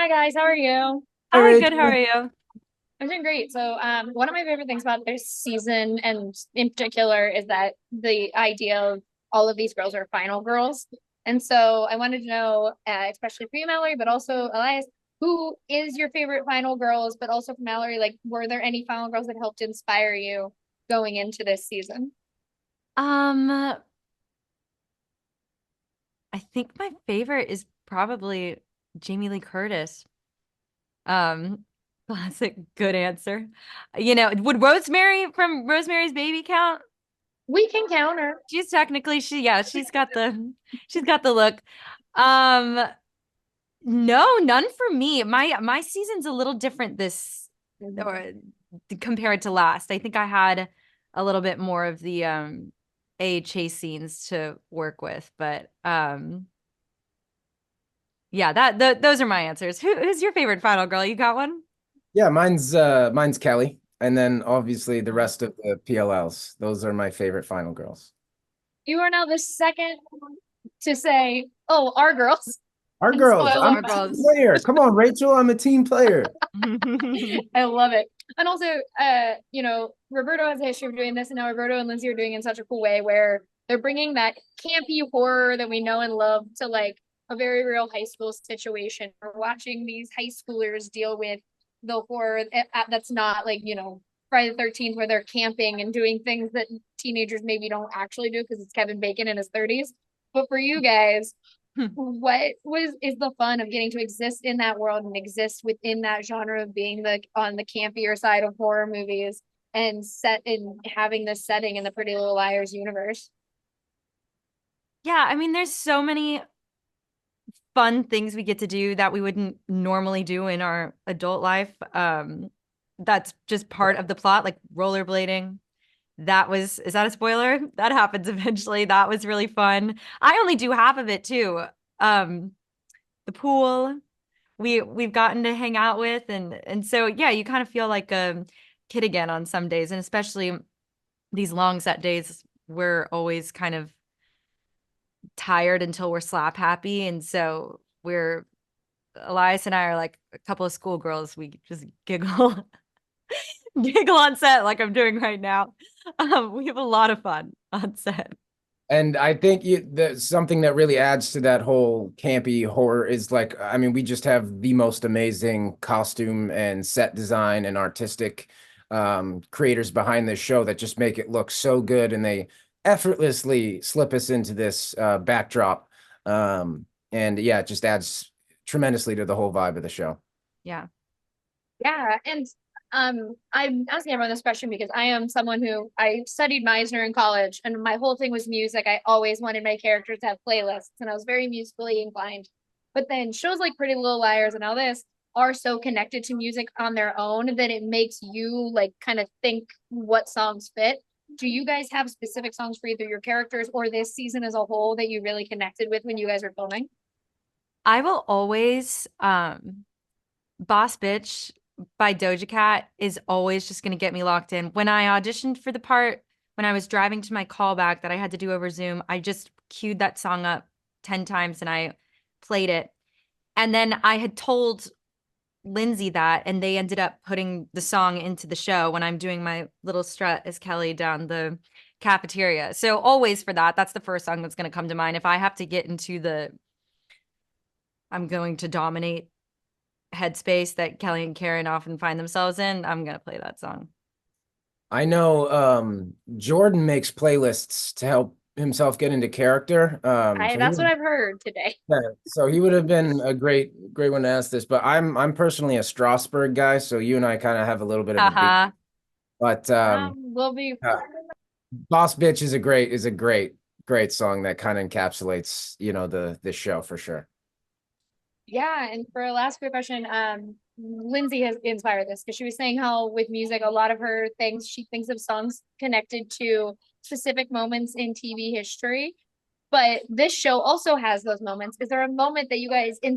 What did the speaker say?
Hi guys, how are you? Hi, Hi, good. How are Rachel. you? I'm doing great. One of my favorite things about this season, and in particular, is that the idea of all of these girls are final girls. And so, I wanted to know, especially for you, Mallory, but also Elias, who is your favorite final girls? But also for Mallory, like, were there any final girls that helped inspire you going into this season? Um, I think my favorite is probably Jamie Lee Curtis. Um, Classic good answer. Would Rosemary from Rosemary's Baby count? We can counter. She's technically she's got the look. Um, no, none for me. My season's a little different this or compared to last. I think I had a little bit more of the a chase scenes to work with, but yeah, those are my answers. Who's your favorite final girl? You got one? Yeah, mine's Kelly, and then obviously the rest of the PLLs. Those are my favorite final girls. You are now the second to say, "Oh, our girls," Our and so girls. I I'm love Our a that. team girls. player. Come on, Rachel. I'm a team player. I love it. And also, Roberto has a history of doing this, and now Roberto and Lindsay are doing it in such a cool way where they're bringing that campy horror that we know and love to like a very real high school situation. We're watching these high schoolers deal with the horror that's not like, Friday the 13th, where they're camping and doing things that teenagers maybe don't actually do because it's Kevin Bacon in his 30s. But for you guys, what was is the fun of getting to exist in that world and exist within that genre of being on the campier side of horror movies and set in having this setting in the Pretty Little Liars universe? Yeah, I mean, there's so many fun things we get to do that we wouldn't normally do in our adult life. That's just part of the plot, like rollerblading. Is that a spoiler? That happens eventually. That was really fun. I only do half of it too. Um, the pool we've gotten to hang out with, and so yeah, you kind of feel like a kid again on some days, and especially these long set days, we're always kind of tired until we're slap happy. And so we're Elias and I are like a couple of schoolgirls. We just giggle, giggle on set like I'm doing right now. We have a lot of fun on set. And I think something that really adds to that whole campy horror is like, I mean, we just have the most amazing costume and set design and artistic creators behind this show that just make it look so good, and they effortlessly slip us into this backdrop. And yeah, it just adds tremendously to the whole vibe of the show. Yeah. Yeah, and I'm asking everyone this question because I am someone who I studied Meisner in college, and my whole thing was music. I always wanted my characters to have playlists, and I was very musically inclined. But then shows like Pretty Little Liars and all this are so connected to music on their own that it makes you like kind of think what songs fit. Do you guys have specific songs for either your characters or this season as a whole that you really connected with when you guys were filming? I will always Boss Bitch by Doja Cat is always just going to get me locked in. When I auditioned for the part, when I was driving to my callback that I had to do over Zoom, I just queued that song up 10 times and I played it. And then I had told Lindsay that, and they ended up putting the song into the show when I'm doing my little strut as Kelly down the cafeteria. So always for that, that's the first song that's going to come to mind. If I have to get into the I'm going to dominate headspace that Kelly and Karen often find themselves in, I'm gonna play that song. I know Jordan makes playlists to help himself get into character. I that's what I've heard today. Yeah, so he would have been a great one to ask this, but I'm personally a Strasbourg guy, so you and I kind of have a little bit of a beat. Haha. But We'll be uh, Boss Bitch is a great song that kind of encapsulates, the show for sure. Yeah, and for a last quick question, Lindsay has inspired this because she was saying how with music, a lot of her things, she thinks of songs connected to specific moments in TV history. But this show also has those moments. Is there a moment that you guys in